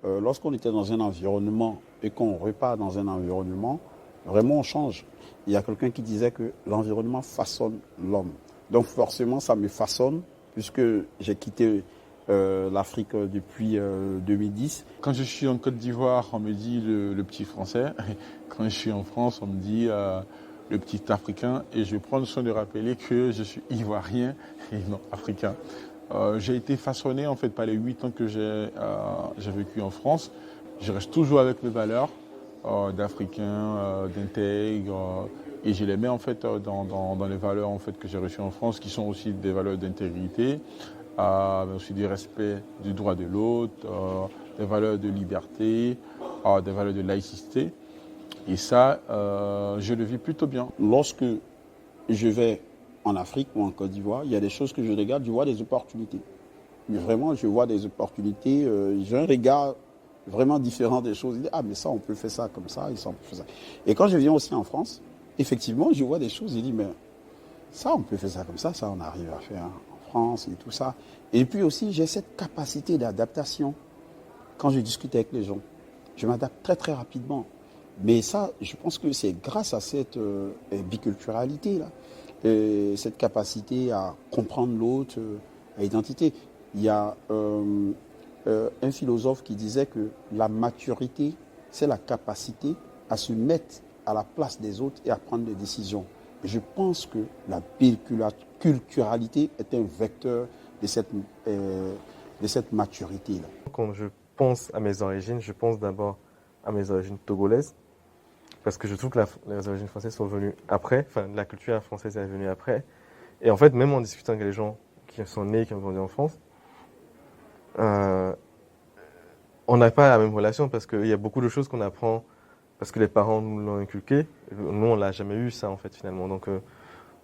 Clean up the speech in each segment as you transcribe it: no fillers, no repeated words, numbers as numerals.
Lorsqu'on était dans un environnement et qu'on repart dans un environnement, vraiment on change. Il y a quelqu'un qui disait que l'environnement façonne l'homme. Donc forcément, ça me façonne puisque j'ai quitté l'Afrique depuis 2010. Quand je suis en Côte d'Ivoire, on me dit le petit français. Quand je suis en France, on me dit le petit africain. Et je prends le soin de rappeler que je suis ivoirien et non africain. J'ai été façonné en fait par les 8 ans que j'ai vécu en France. Je reste toujours avec mes valeurs d'Africain, d'intègre. Et je les mets en fait dans les valeurs en fait que j'ai reçues en France, qui sont aussi des valeurs d'intégrité, mais aussi du respect du droit de l'autre, des valeurs de liberté, des valeurs de laïcité. Et ça, je le vis plutôt bien. Lorsque je vais en Afrique ou en Côte d'Ivoire, il y a des choses que je regarde, je vois des opportunités. Mais vraiment, je vois des opportunités, j'ai un regard vraiment différent des choses. Je dis, ah, mais ça, on peut faire ça comme ça, et ça, on peut faire ça. Et quand je viens aussi en France, effectivement, je vois des choses, je dis, mais ça, on peut faire ça comme ça on arrive à faire en France et tout ça. Et puis aussi, j'ai cette capacité d'adaptation quand je discute avec les gens. Je m'adapte très, très rapidement. Mais ça, je pense que c'est grâce à cette biculturalité-là, cette capacité à comprendre l'autre, à identité. Il y a un philosophe qui disait que la maturité, c'est la capacité à se mettre à la place des autres et à prendre des décisions. Et je pense que la biculturalité est un vecteur de cette maturité-là. Quand je pense à mes origines, je pense d'abord à mes origines togolaises, parce que je trouve que les origines françaises sont venues après, enfin la culture française est venue après. Et en fait, même en discutant avec les gens qui sont nés, qui ont grandi en France, on n'a pas la même relation, parce qu'il y a beaucoup de choses qu'on apprend parce que les parents nous l'ont inculqué. Nous, on l'a jamais eu ça en fait finalement. Donc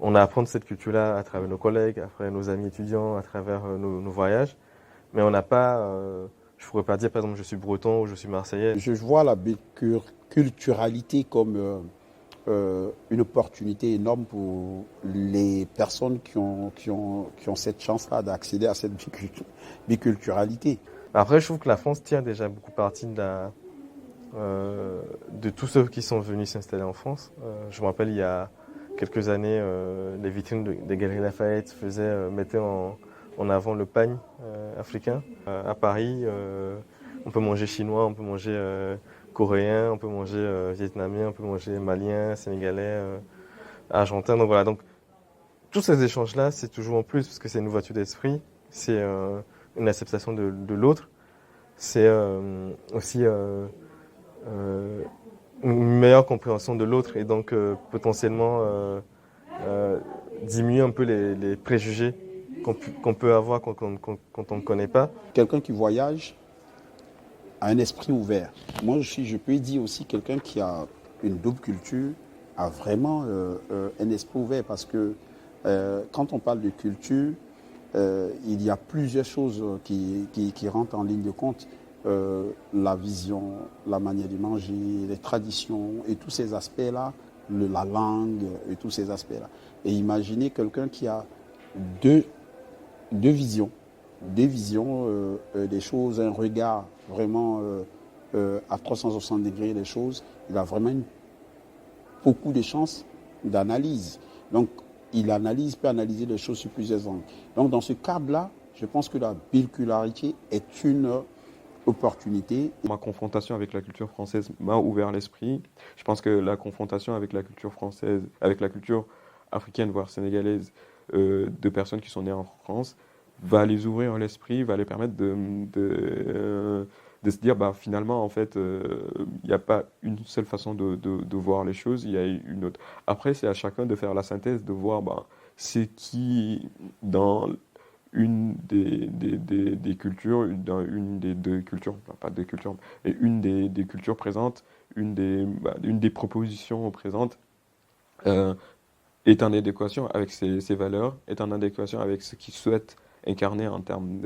on apprend de cette culture-là à travers nos collègues, à travers nos amis étudiants, à travers nos voyages. Mais on n'a pas, je ne pourrais pas dire par exemple je suis breton ou je suis marseillais. Je vois la biculturalité comme une opportunité énorme pour les personnes qui ont cette chance-là d'accéder à cette biculturalité. Après, je trouve que la France tire déjà beaucoup parti de tous ceux qui sont venus s'installer en France. Je me rappelle, il y a quelques années, les vitrines des Galeries Lafayette mettaient en avant le pagne africain. À Paris, on peut manger chinois, on peut manger coréen, on peut manger vietnamien, on peut manger malien, sénégalais, argentin. Donc voilà, donc tous ces échanges-là, c'est toujours en plus, parce que c'est une ouverture d'esprit, c'est une acceptation de l'autre, c'est aussi une meilleure compréhension de l'autre et donc potentiellement diminuer un peu les préjugés qu'on peut avoir quand on ne connaît pas. Quelqu'un qui voyage a un esprit ouvert. Moi, je peux dire aussi quelqu'un qui a une double culture a vraiment un esprit ouvert parce que quand on parle de culture, il y a plusieurs choses qui rentrent en ligne de compte. La vision, la manière de manger, les traditions et tous ces aspects-là, la langue et tous ces aspects-là. Et imaginez quelqu'un qui a deux visions, des choses, un regard vraiment à 360 degrés des choses. Il a vraiment beaucoup de chances d'analyse. Donc, peut analyser les choses sur plusieurs angles. Donc, dans ce cadre-là, je pense que la biculturalité est une opportunité. Ma confrontation avec la culture française m'a ouvert l'esprit. Je pense que la confrontation avec la culture française, avec la culture africaine, voire sénégalaise, de personnes qui sont nées en France, va les ouvrir l'esprit, va les permettre de se dire, bah, finalement, en fait, il n'y a pas une seule façon de voir les choses, il y a une autre. Après, c'est à chacun de faire la synthèse, de voir bah, c'est qui, dans une des cultures, dans une des deux cultures, pas deux cultures, mais une des cultures présentes, une des propositions présentes, est en adéquation avec ses valeurs, est en adéquation avec ce qu'il souhaite incarner en termes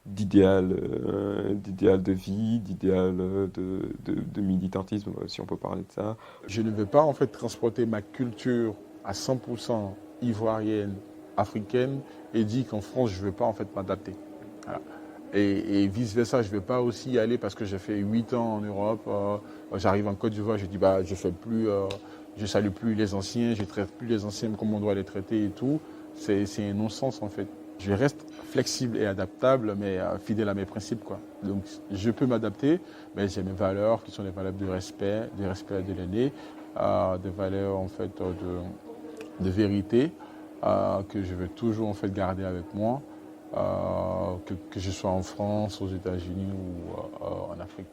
d'idéal de vie, d'idéal de militantisme, si on peut parler de ça. Je ne veux pas en fait transporter ma culture à 100% ivoirienne, africaine, et dire qu'en France, je ne veux pas en fait m'adapter. Voilà. Et vice-versa, je ne vais pas aussi y aller parce que j'ai fait 8 ans en Europe. J'arrive en Côte d'Ivoire, je dis je salue plus les anciens, je ne traite plus les anciens comme on doit les traiter et tout. C'est un non-sens en fait. Je reste flexible et adaptable, mais fidèle à mes principes, quoi. Donc je peux m'adapter, mais j'ai mes valeurs qui sont des valeurs de respect de l'aîné, des valeurs en fait de vérité que je veux toujours en fait garder avec moi. Que je sois en France, aux États-Unis ou en Afrique.